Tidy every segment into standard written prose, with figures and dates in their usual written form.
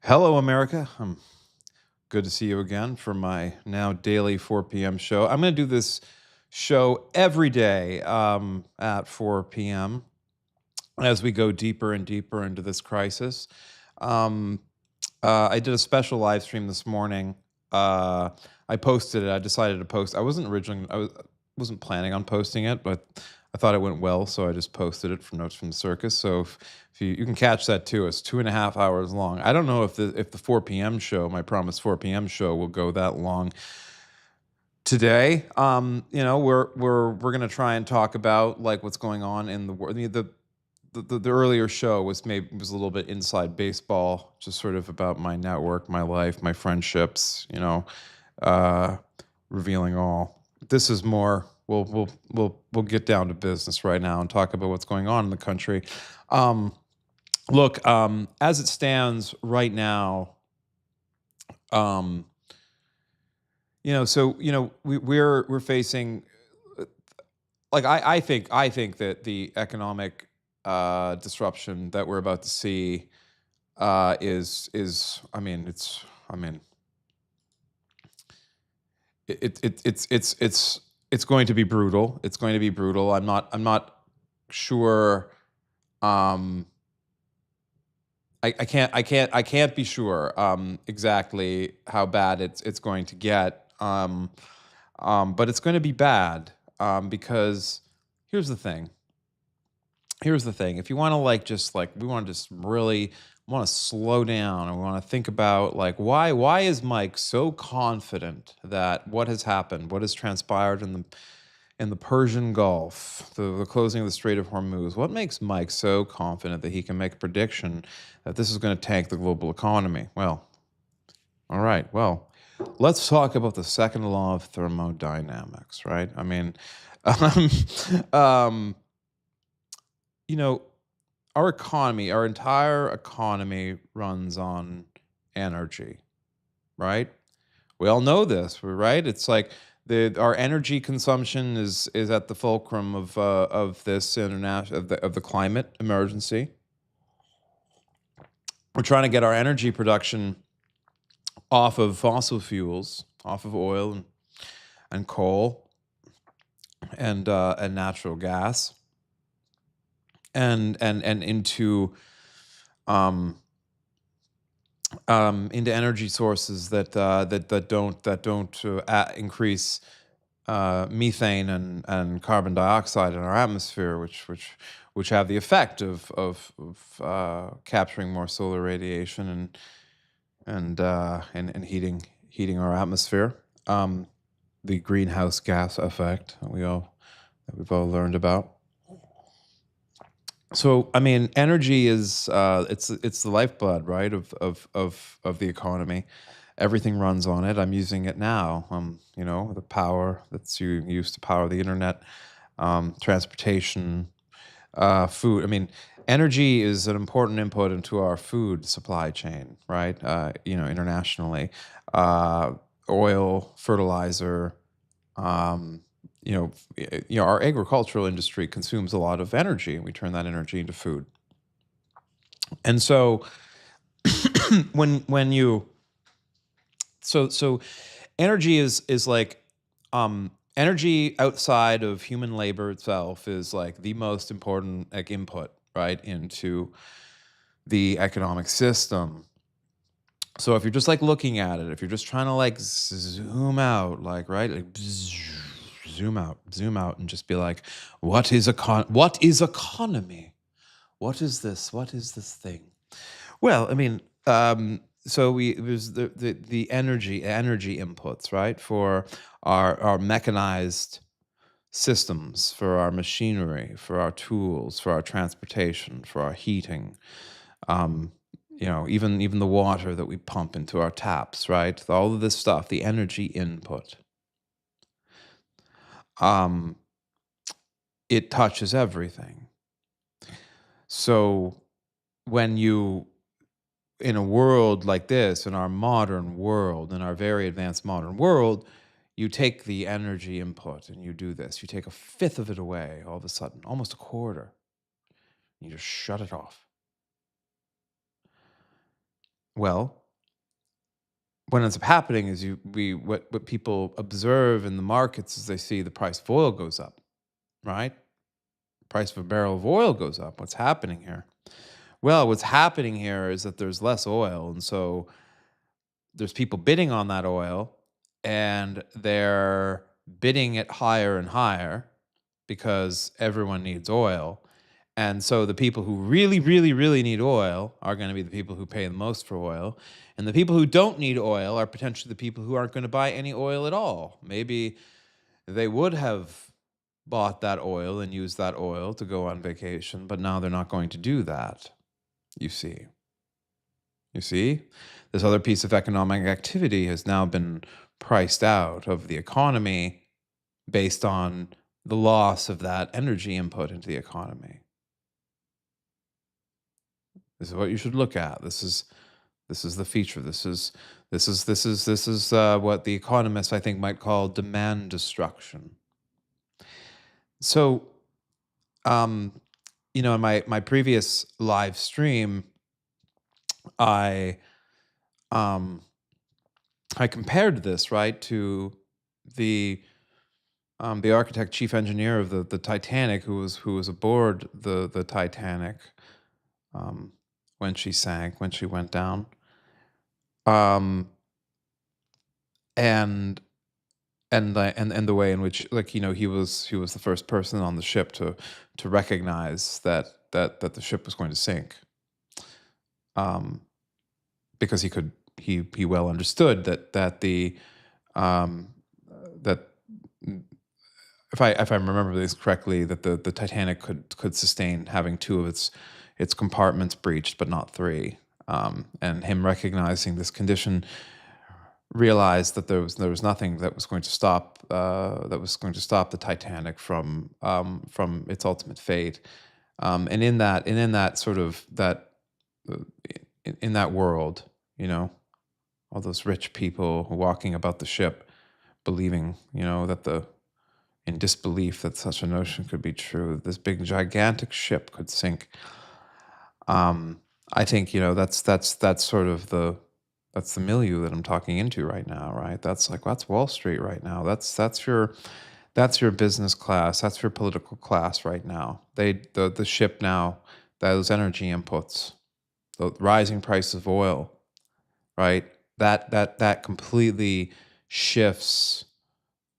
Hello, America. Good to see you again for my now daily 4 p.m. show. I'm going to do this show every day at 4 p.m. as we go deeper and deeper into this crisis. Um, I did a special live stream this morning. Uh, I posted it. I decided to post. I wasn't planning on posting it, but I thought it went well, so I just posted it from Notes from the Circus. So if you can catch that too, it's 2.5 hours long. I don't know if the 4 p.m. show, my promised 4 p.m. show, will go that long today. We're gonna try and talk about like what's going on in the world. The earlier show was a little bit inside baseball, just sort of about my network, my life, my friendships, uh, revealing all. This is more. We'll get down to business right now and talk about what's going on in the country. Um, Look, as it stands right now, um, we're facing like I think that the economic disruption that we're about to see is I mean it's going to be brutal. It's going to be brutal. I'm not sure. Um, I can't be sure exactly how bad it's going to get. But it's going to be bad because here's the thing. Here's the thing. If you want to we want to just really want to slow down and we want to think about like why is Mike so confident that what has happened, what has transpired in the Persian Gulf, the closing of the Strait of Hormuz, what makes Mike so confident that he can make a prediction that this is going to tank the global economy? Well, all right. Well, let's talk about the second law of thermodynamics, right? Um, um, you know, our economy, our entire economy runs on energy, right? We all know this, right? It's like our energy consumption is at the fulcrum of this international of the climate emergency. We're trying to get our energy production off of fossil fuels, off of oil and coal and natural gas, and um, into energy sources that don't increase methane and carbon dioxide in our atmosphere, which have the effect of capturing more solar radiation and heating our atmosphere. Um, the greenhouse gas effect that we've all learned about. So, energy is it's the lifeblood, right, of the economy. Everything runs on it. I'm using it now. The power that's used to power the internet, transportation, food. Energy is an important input into our food supply chain, right? Internationally, uh, oil, fertilizer, um, our agricultural industry consumes a lot of energy, and we turn that energy into food. And so, when you so energy is like energy outside of human labor itself is like the most important like input right into the economic system. So if you're just like looking at it, if you're just trying to like zoom out, like right, like zoom out, and just be like, what is economy? What is this? What is this thing? Well, so we it was the energy inputs, right, for our mechanized systems, for our machinery, for our tools, for our transportation, for our heating, um, even the water that we pump into our taps, right? All of this stuff, the energy input, um, it touches everything. So when you in a world like this, in our modern world, in our very advanced modern world, you take the energy input and you do this. You take a fifth of it away all of a sudden, almost a quarter. You just shut it off. Well, what ends up happening is what people observe in the markets is they see the price of oil goes up, right? Price of a barrel of oil goes up. What's happening here? Well, what's happening here is that there's less oil, and so there's people bidding on that oil, and they're bidding it higher and higher because everyone needs oil. And so the people who really, really, really need oil are going to be the people who pay the most for oil. And the people who don't need oil are potentially the people who aren't going to buy any oil at all. Maybe they would have bought that oil and used that oil to go on vacation, but now they're not going to do that. You see. You see? This other piece of economic activity has now been priced out of the economy based on the loss of that energy input into the economy. This is what you should look at. This is the feature. This is what the economists, I think, might call demand destruction. So, um, in my previous live stream, I um, I compared this, right, to the the architect chief engineer of the Titanic, who was aboard the Titanic um, when she sank, when she went down, um, and and the way in which, like, he was the first person on the ship to recognize that the ship was going to sink, um, because he well understood that the um, that if I remember this correctly, that the Titanic could sustain having two of its compartments breached, but not three. And him recognizing this condition, realized that there was nothing that was going to stop the Titanic from its ultimate fate. And in that sort of that uh, in that world, all those rich people walking about the ship, believing, that in disbelief that such a notion could be true. This big, gigantic ship could sink. I think, that's sort of that's the milieu that I'm talking into right now, right? That's Wall Street right now. That's your business class. That's your political class right now. The ship now, those energy inputs, the rising price of oil, right? That completely shifts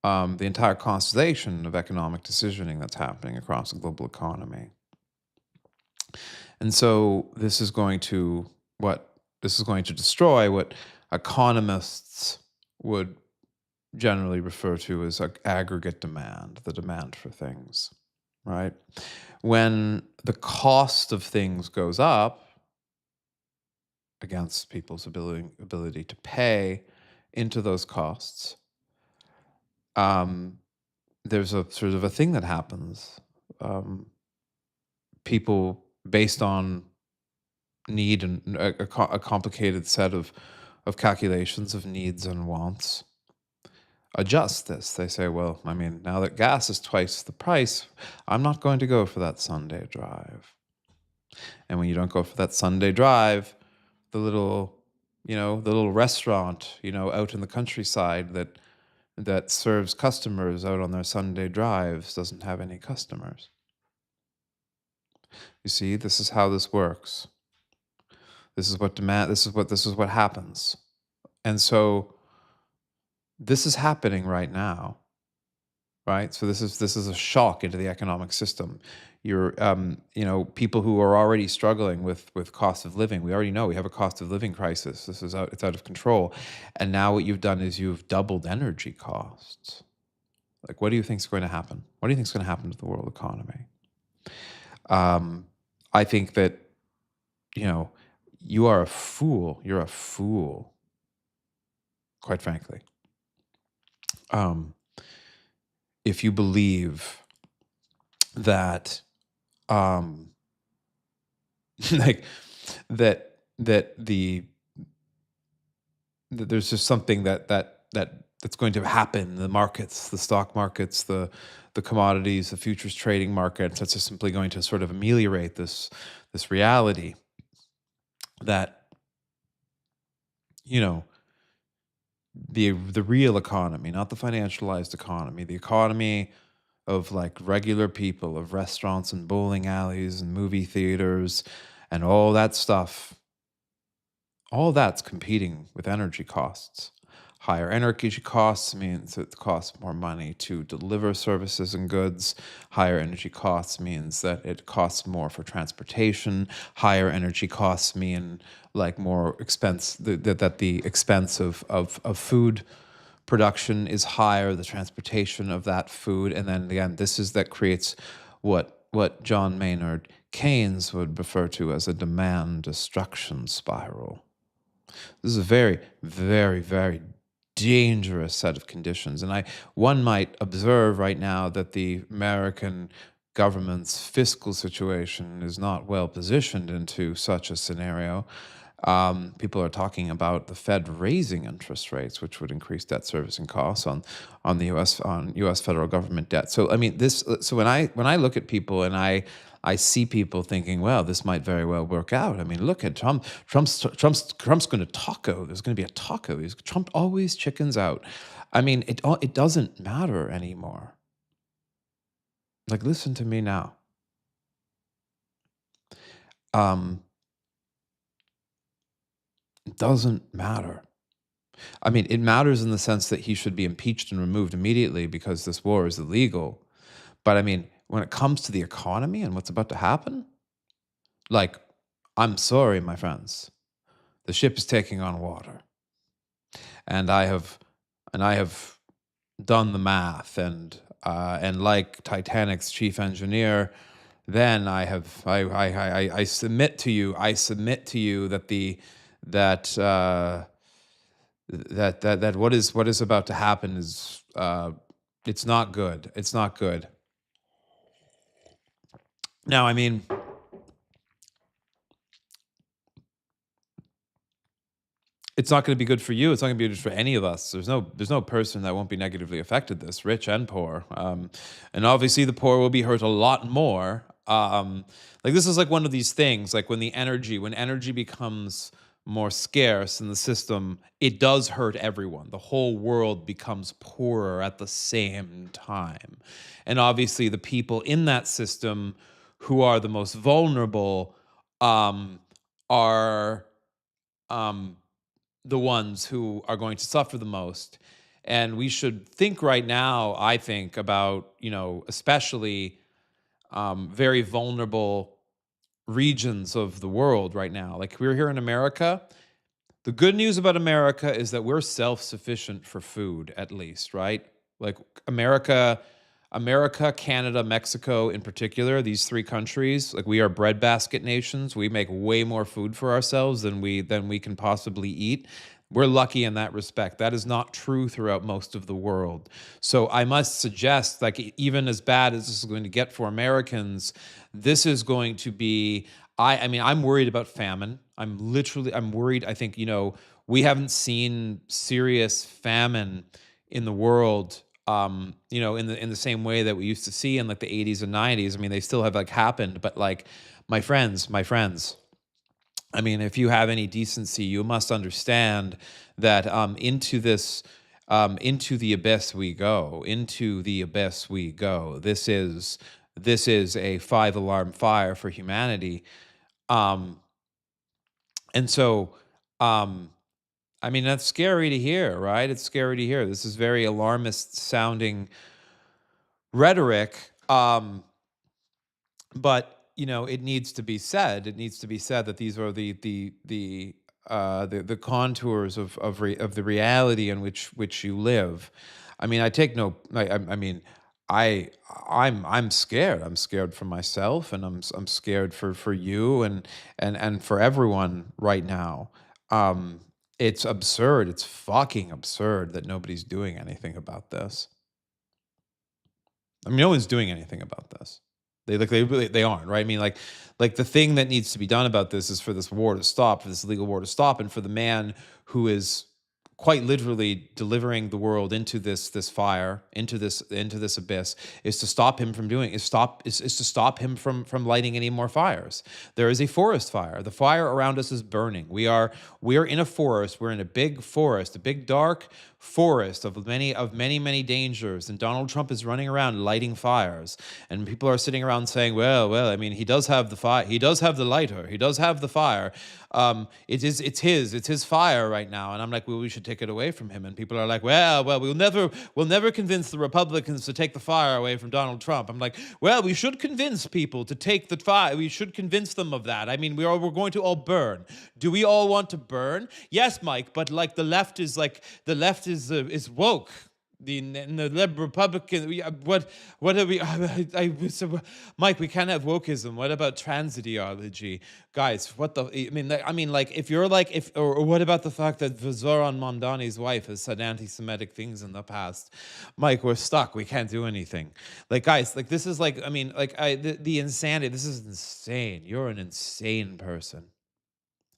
the entire constellation of economic decisioning that's happening across the global economy. And so this is going to destroy what economists would generally refer to as aggregate demand, the demand for things, right? When the cost of things goes up against people's ability to pay into those costs, um, there's a sort of a thing that happens. Um, People, based on need and a complicated set of calculations of needs and wants, adjust this. They say, well, I mean, now that gas is twice the price, I'm not going to go for that Sunday drive. And when you don't go for that Sunday drive, the little, the little restaurant, out in the countryside that serves customers out on their Sunday drives doesn't have any customers. You see, this is how this works. This is what happens. And so this is happening right now, right? So this is a shock into the economic system. You're people who are already struggling with cost of living. We already know we have a cost of living crisis. It's out of control. And now what you've done is you've doubled energy costs. Like, what do you think is going to happen? What do you think is going to happen to the world economy? I think that, you are a fool. You're a fool, quite frankly. If you believe that, like that there's just something that's going to happen. The markets, the stock markets, the commodities, the futures trading markets, that's just simply going to sort of ameliorate this reality that you know, the real economy, not the financialized economy, the economy of like regular people, of restaurants and bowling alleys and movie theaters and all that stuff, all that's competing with energy costs. Higher energy costs means it costs more money to deliver services and goods. Higher energy costs means that it costs more for transportation. Higher energy costs mean like more expense, that the expense of food production is higher, the transportation of that food. And then again, this is that creates what John Maynard Keynes would refer to as a demand destruction spiral. This is a very, very, very dangerous set of conditions. And one might observe right now that the American government's fiscal situation is not well positioned into such a scenario. People are talking about the Fed raising interest rates, which would increase debt servicing costs on the U.S. federal government debt. So I mean, this. So when I look at people and I see people thinking, well, this might very well work out. I mean, look at Trump. Trump's going to taco. There's going to be a taco. Trump always chickens out. I mean, it doesn't matter anymore. Like, listen to me now. It doesn't matter. I mean, it matters in the sense that he should be impeached and removed immediately because this war is illegal. But I mean, when it comes to the economy and what's about to happen, like, I'm sorry, my friends, the ship is taking on water, and I have done the math, and like Titanic's chief engineer, then I submit to you that that what is about to happen is it's not good. It's not good. Now, I mean, it's not going to be good for you. It's not going to be good for any of us. There's no person that won't be negatively affected. This, rich and poor, and obviously the poor will be hurt a lot more. Like, this is like one of these things. Like when energy becomes more scarce in the system, it does hurt everyone. The whole world becomes poorer at the same time, and obviously the people in that system who are the most vulnerable are the ones who are going to suffer the most. And we should think right now, I think, about, especially very vulnerable regions of the world right now. Like, we're here in America. The good news about America is that we're self-sufficient for food, at least, right? Like America, Canada, Mexico in particular, these three countries, like, we are breadbasket nations. We make way more food for ourselves than we can possibly eat. We're lucky in that respect. That is not true throughout most of the world. So I must suggest, like, even as bad as this is going to get for Americans, this is going to be, I mean, I'm worried about famine. I'm worried. I think, we haven't seen serious famine in the world, in the same way that we used to see in like the 80s and 90s. I mean, they still have like happened, but like, my friends, I mean, if you have any decency, you must understand that into the abyss we go. Into the abyss we go. This is a 5-alarm fire for humanity, and so I mean, that's scary to hear, right? It's scary to hear. This is very alarmist sounding rhetoric, but it needs to be said. It needs to be said that these are the contours of the reality in which you live. I mean, I mean, I'm scared. I'm scared for myself, and I'm scared for you and for everyone right now. It's absurd. It's fucking absurd that nobody's doing anything about this. I mean, no one's doing anything about this. They aren't, right? I mean, like the thing that needs to be done about this is for this war to stop, for this illegal war to stop, and for the man who is quite literally delivering the world into this fire, into this abyss, is to stop him from doing is to stop him from lighting any more fires. There is a forest fire. The fire around us is burning. We are in a forest. We're in a big forest, a big dark forest of many dangers, and Donald Trump is running around lighting fires, and people are sitting around saying, well, I mean, he does have the fire, he does have the lighter, he does have the fire. It's his fire right now. And I'm like, well, we should take it away from him. And people are like, well, we'll never convince the Republicans to take the fire away from Donald Trump. I'm like, well, we should convince people to take the fire. We should convince them of that. I mean, we're going to all burn. Do we all want to burn? Yes, Mike, but like the left is woke. The Republican, what are we? Mike, we can't have wokeism. What about trans ideology, guys? What the? I mean, like if you're like or what about the fact that Zoran Mamdani's wife has said anti-Semitic things in the past? Mike, we're stuck. We can't do anything. Like guys, like this is like the insanity. This is insane. You're an insane person.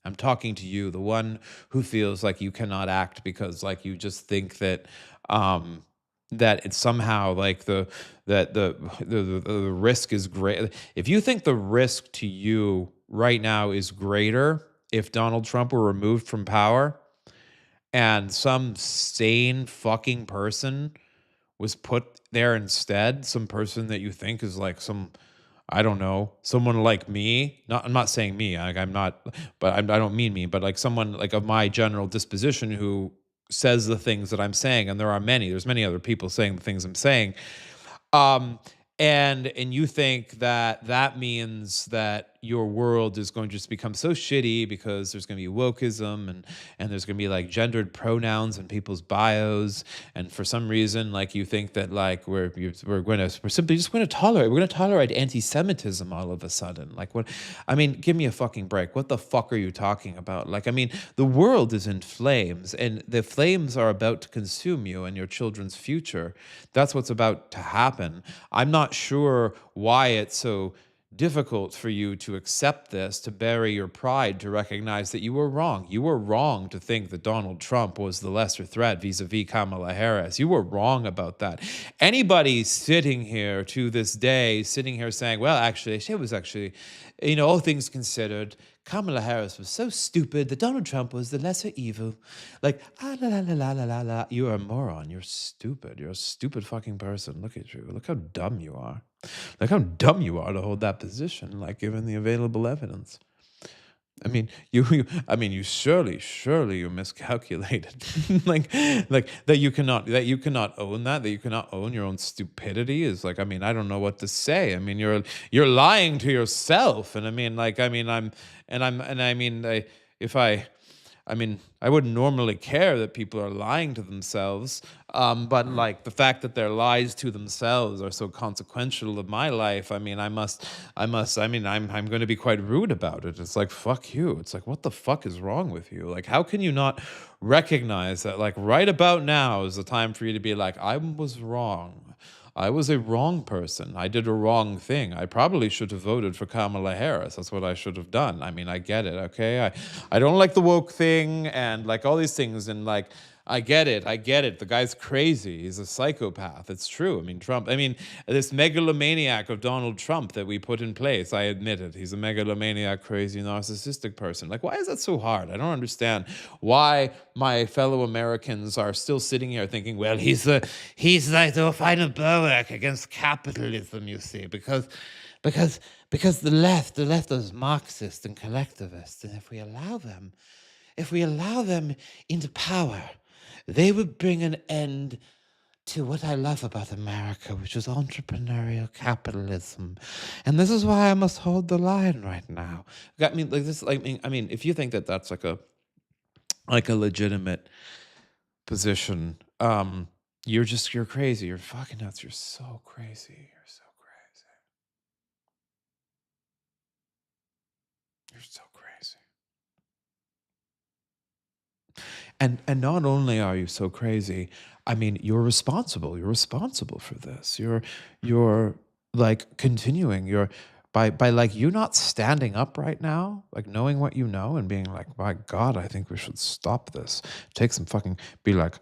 I'm talking to you, the one who feels like you cannot act because like you just think that that it's somehow like the risk is great. If you think the risk to you right now is greater if Donald Trump were removed from power and some sane fucking person was put there instead, some person that you think is like some, I don't know, someone like me. I'm not saying me. I'm not, but I don't mean me. But like someone like of my general disposition who says the things that I'm saying, and there's many other people saying the things I'm saying. And you think that means that your world is going to just become so shitty because there's going to be wokeism and there's going to be like gendered pronouns in people's bios, and for some reason like you think that like we're simply just going to tolerate anti-Semitism all of a sudden. Like what? I mean, give me a fucking break. What the fuck are you talking about? Like, I mean, the world is in flames, and the flames are about to consume you and your children's future. That's what's about to happen. I'm not sure why it's so difficult for you to accept this, to bury your pride, to recognize that you were wrong. You were wrong to think that Donald Trump was the lesser threat vis-a-vis Kamala Harris. You were wrong about that. Anybody sitting here to this day, saying, well, actually, she was actually, all things considered, Kamala Harris was so stupid that Donald Trump was the lesser evil. Like, la la la la la la la. You are a moron. You're stupid. You're a stupid fucking person. Look at you. Look how dumb you are. Like how dumb you are to hold that position, like given the available evidence. I mean, you surely you miscalculated. like that you cannot own that you cannot own your own stupidity is like, I mean, I don't know what to say. I mean, you're lying to yourself. And I wouldn't normally care that people are lying to themselves, but like the fact that their lies to themselves are so consequential of my life, I'm going to be quite rude about it. It's like, fuck you. It's like, what the fuck is wrong with you? Like, how can you not recognize that like right about now is the time for you to be like, I was wrong. I was a wrong person. I did a wrong thing. I probably should have voted for Kamala Harris. That's what I should have done. I mean, I get it, okay? I don't like the woke thing and like all these things, and like I get it. The guy's crazy. He's a psychopath. It's true. I mean, this megalomaniac of Donald Trump that we put in place, I admit it. He's a megalomaniac, crazy, narcissistic person. Like, why is that so hard? I don't understand why my fellow Americans are still sitting here thinking, well, he's like the final bulwark against capitalism, you see, because the left is Marxist and collectivist, and if we allow them into power, they would bring an end to what I love about America, which is entrepreneurial capitalism. And this is why I must hold the line right now. I mean, like this. If you think that that's like a legitimate position, you're crazy. You're fucking nuts. You're so crazy. You're so crazy. You're so crazy. And not only are you so crazy, I mean, you're responsible. You're responsible for this. You're like continuing. by like you not standing up right now, like knowing what you know and being like, my God, I think we should stop this. Take some fucking, be like,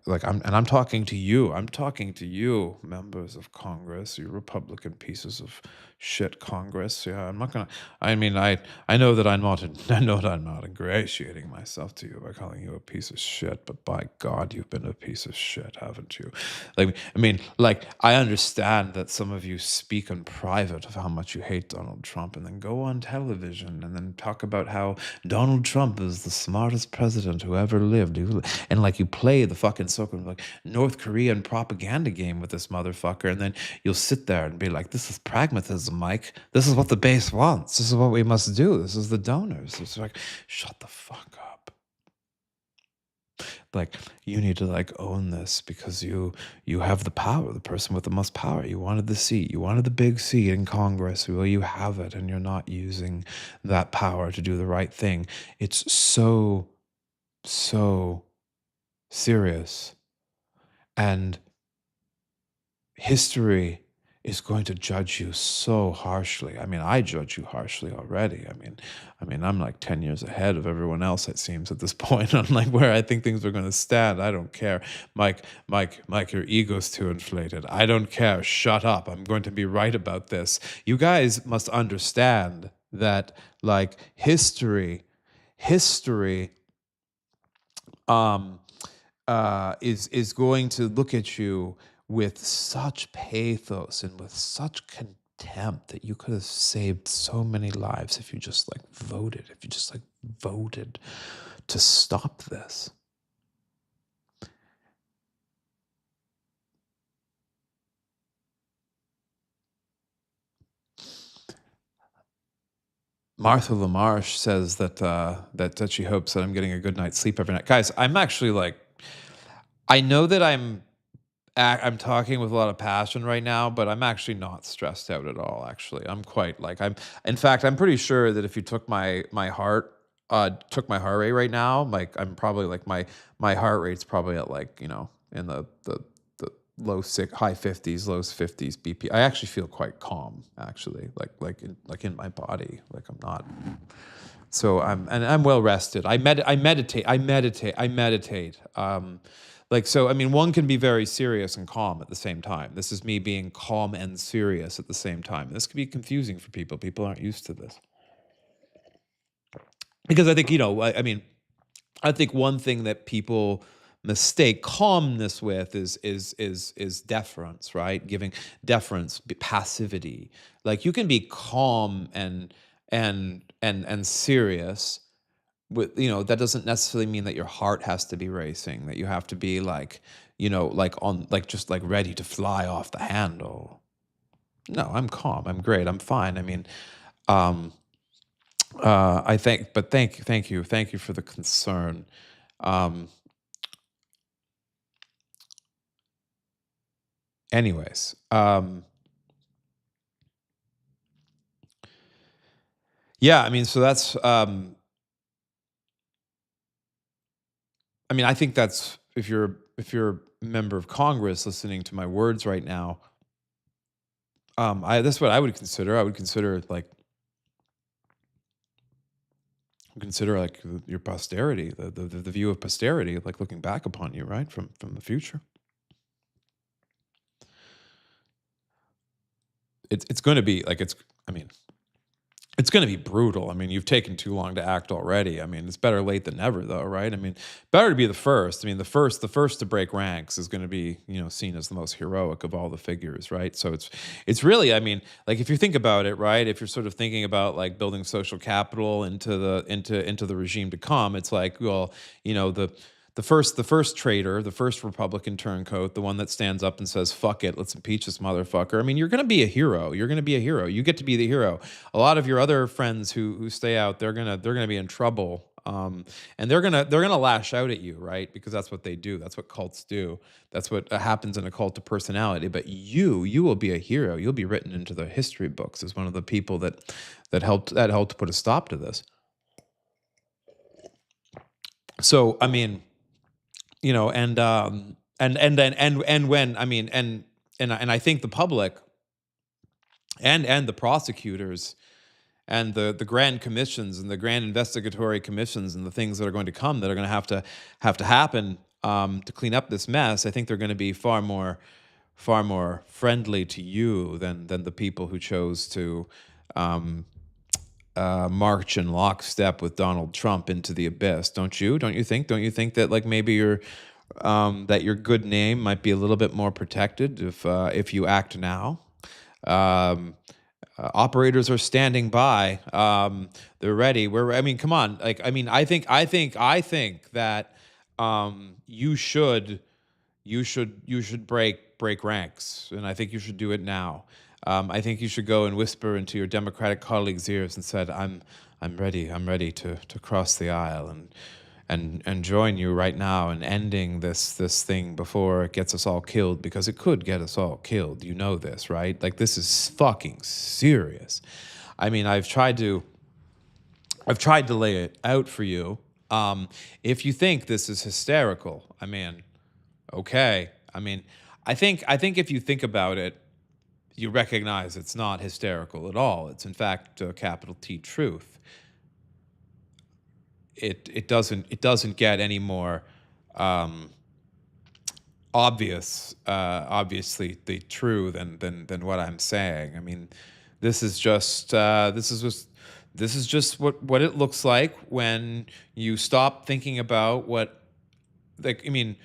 like I'm talking to you. I'm talking to you, members of Congress, you Republican pieces of shit Congress. Yeah, I'm not gonna. I mean, I know that I'm not. I know that I'm not ingratiating myself to you by calling you a piece of shit. But by God, you've been a piece of shit, haven't you? Like, I mean, like I understand that some of you speak in private of how much you hate Donald Trump, and then go on television and then talk about how Donald Trump is the smartest president who ever lived, and like you play the fucking sort like North Korean propaganda game with this motherfucker, and then you'll sit there and be like, "This is pragmatism, Mike. This is what the base wants. This is what we must do. This is the donors." It's like, shut the fuck up. Like you need to like own this because you have the power, the person with the most power. You wanted the seat, you wanted the big seat in Congress. Well, you have it, and you're not using that power to do the right thing. It's so serious, and history is going to judge you so harshly. I mean, I judge you harshly already. I mean, I'm like 10 years ahead of everyone else, it seems, at this point on like where I think things are going to stand. I don't care. Mike, your ego's too inflated. I don't care. Shut up. I'm going to be right about this. You guys must understand that like history is going to look at you with such pathos and with such contempt that you could have saved so many lives if you just like voted to stop this. Martha LaMarche says that she hopes that I'm getting a good night's sleep every night. Guys, I'm actually like, I know that I'm talking with a lot of passion right now, but I'm actually not stressed out at all. Actually, I'm quite like in fact, I'm pretty sure that if you took my heart rate right now, like I'm probably like my heart rate's probably at like in the high 50s, low 50s BP. I actually feel quite calm, actually, like in my body. Like I'm not. So I'm well rested. I meditate. Like, so, I mean, one can be very serious and calm at the same time. This is me being calm and serious at the same time. This can be confusing for people. People aren't used to this. Because I think, I mean, I think one thing that people mistake calmness with is deference, right? Giving deference, passivity. Like you can be calm and serious with, that doesn't necessarily mean that your heart has to be racing, that you have to be like, like on like just like ready to fly off the handle. No, I'm calm. I'm great. I'm fine. I mean, thank you for the concern. Anyways, yeah, I mean, so that's, I mean, I think that's if you're a member of Congress listening to my words right now, that's what I would consider. I would consider like your posterity, the view of posterity, like looking back upon you, right, from the future. It's going to be like I mean, it's going to be brutal. I mean, you've taken too long to act already. I mean, it's better late than never, though, right? I mean, better to be the first. I mean, the first to break ranks is going to be, seen as the most heroic of all the figures, right? So it's really, I mean, like if you think about it, right? If you're sort of thinking about like building social capital into the regime to come, it's like, well, the first traitor, the first Republican turncoat, the one that stands up and says, fuck it, let's impeach this motherfucker. I mean, you're going to be a hero. You're going to be a hero. You get to be the hero. A lot of your other friends who stay out, they're going to be in trouble. And they're going to lash out at you, right? Because that's what they do. That's what cults do. That's what happens in a cult of personality. But you will be a hero. You'll be written into the history books as one of the people that helped to put a stop to this. So, I mean, and when I mean, and I think the public and the prosecutors and the grand commissions and the grand investigatory commissions and the things that are going to come that are going to have to happen to clean up this mess. I think they're going to be far more friendly to you than the people who chose to um, march in lockstep with Donald Trump into the abyss. Don't you? Don't you think? Don't you think that like maybe that your good name might be a little bit more protected if you act now? Um, Operators are standing by. They're ready. I mean, come on. Like, I mean, I think that you should break ranks, and I think you should do it now. I think you should go and whisper into your Democratic colleagues' ears and said, I'm ready. I'm ready to cross the aisle and join you right now in ending this thing before it gets us all killed, because it could get us all killed. You know this, right? Like, this is fucking serious. I mean, I've tried to lay it out for you. If you think this is hysterical, I mean, okay. I mean, I think if you think about it, you recognize it's not hysterical at all. It's in fact capital T truth. It doesn't get any more um, obviously the true than what I'm saying. I mean, this is just what it looks like when you stop thinking about what, like, I mean,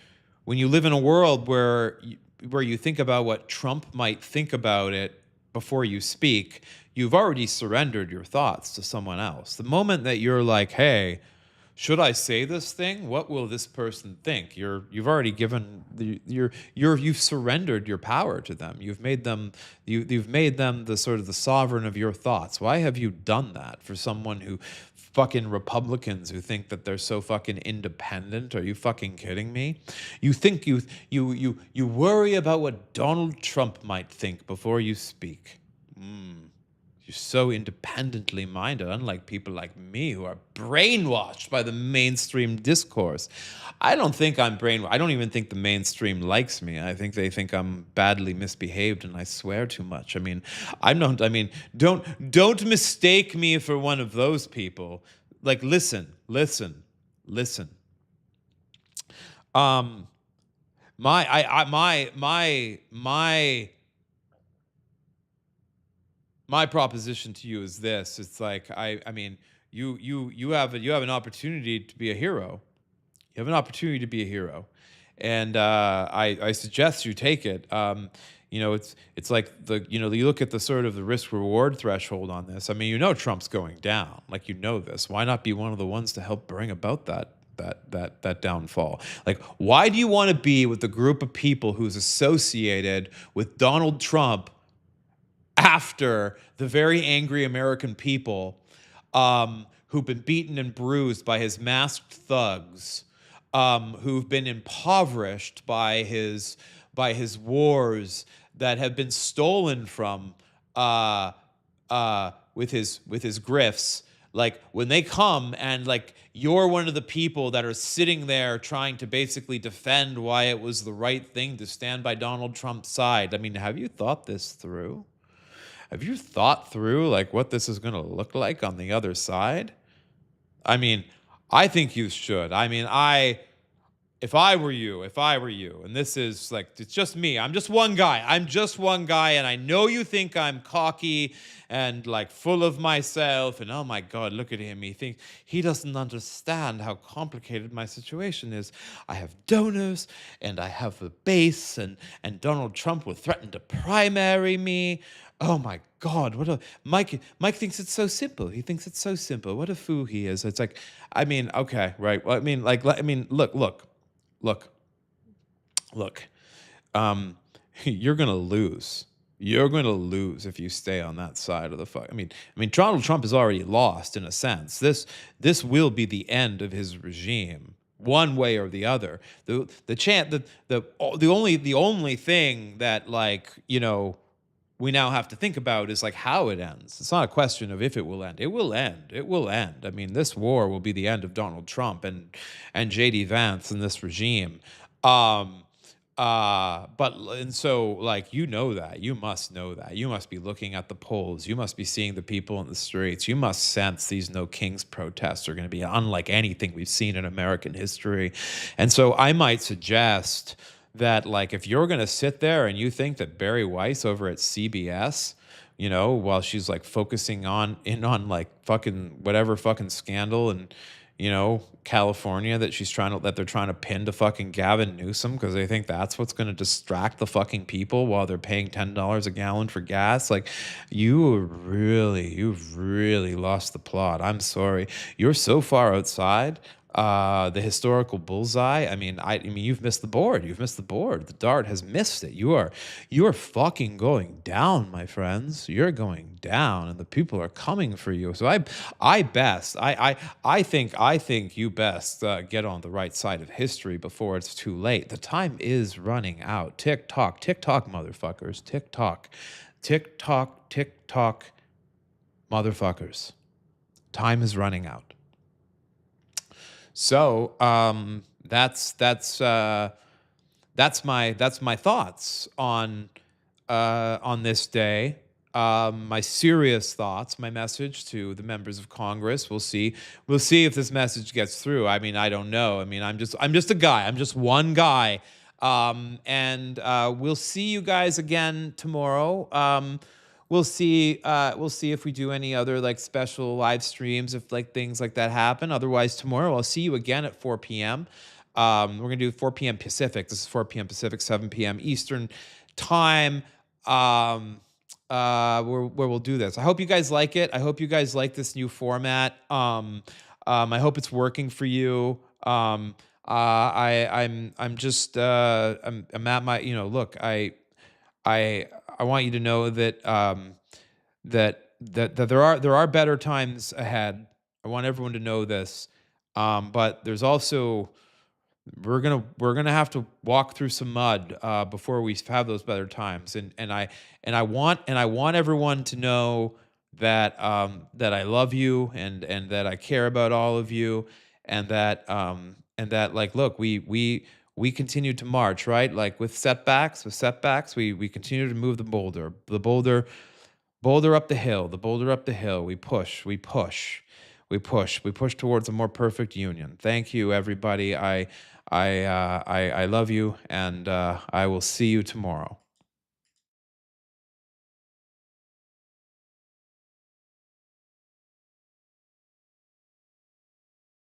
when you live in a world where you think about what Trump might think about it before you speak, you've already surrendered your thoughts to someone else. The moment that you're like, hey, should I say this thing? What will this person think? You've already given you've surrendered your power to them. You've made them the sort of the sovereign of your thoughts. Why have you done that for someone who fucking Republicans who think that they're so fucking independent? Are you fucking kidding me? You think you worry about what Donald Trump might think before you speak. You're so independently minded, unlike people like me who are brainwashed by the mainstream discourse. I don't think I'm brainwashed. I don't even think the mainstream likes me. I think they think I'm badly misbehaved and I swear too much. I mean, I'm not. I mean, don't mistake me for one of those people. Like, listen. Um, my proposition to you is this. It's like, I mean, you have an opportunity to be a hero. You have an opportunity to be a hero, and I suggest you take it. It's like you look at the sort of the risk reward threshold on this. I mean, Trump's going down. Like, this. Why not be one of the ones to help bring about that downfall? Like, why do you want to be with the group of people who's associated with Donald Trump after the very angry American people who've been beaten and bruised by his masked thugs, who've been impoverished by his wars that have been stolen from with his grifts? Like, when they come and, like, you're one of the people that are sitting there trying to basically defend why it was the right thing to stand by Donald Trump's side. I mean, have you thought this through? Have you thought through, like, what this is going to look like on the other side? I mean, I think you should. I mean, if I were you, and this is like, it's just me. I'm just one guy. And I know you think I'm cocky and, like, full of myself. And oh my God, look at him. He doesn't understand how complicated my situation is. I have donors and I have a base, and Donald Trump will threaten to primary me. Oh my God, Mike thinks it's so simple. He thinks it's so simple. What a fool he is. It's like, I mean, okay, right. Well, I mean, look. You're gonna lose. You're gonna lose if you stay on that side of the fuck. I mean, Donald Trump is already lost in a sense. This will be the end of his regime, one way or the other. The only thing that, like, we now have to think about is, like, how it ends. It's not a question of if it will end. It will end. It will end. I mean, this war will be the end of Donald Trump and JD Vance and this regime. And so like, you know that, you must know that. You must be looking at the polls. You must be seeing the people in the streets. You must sense these No Kings protests are going to be unlike anything we've seen in American history. And so I might suggest that, like, if you're going to sit there and you think that Barry Weiss over at CBS, while she's like focusing on like fucking whatever fucking scandal and California that they're trying to pin to fucking Gavin Newsom because they think that's what's going to distract the fucking people while they're paying $10 a gallon for gas. Like, you've really lost the plot. I'm sorry. You're so far outside the historical bullseye. I mean, you've missed the board. You've missed the board. The dart has missed it. You are fucking going down, my friends. You're going down, and the people are coming for you. So I think you best get on the right side of history before it's too late. The time is running out. Tick tock, motherfuckers. Tick tock, motherfuckers. Time is running out. So that's my thoughts on this day. My serious thoughts, my message to the members of Congress. We'll see if this message gets through. I mean, I don't know. I mean, I'm just a guy. I'm just one guy. And we'll see you guys again tomorrow. We'll see if we do any other like special live streams if like things like that happen. Otherwise, tomorrow I'll see you again at 4 p.m. We're gonna do 4 p.m. Pacific. This is 4 p.m. Pacific, 7 p.m. Eastern time. Where we'll do this. I hope you guys like it. I hope you guys like this new format. I hope it's working for you. I'm at my, look, I want you to know that that there are better times ahead. I want everyone to know this. But there's also we're gonna have to walk through some mud before we have those better times. And I want everyone to know that that I love you and that I care about all of you and that like, look, we continue to march, right? Like with setbacks, we continue to move the boulder up the hill. We push towards a more perfect union. Thank you, everybody. I love you, and I will see you tomorrow.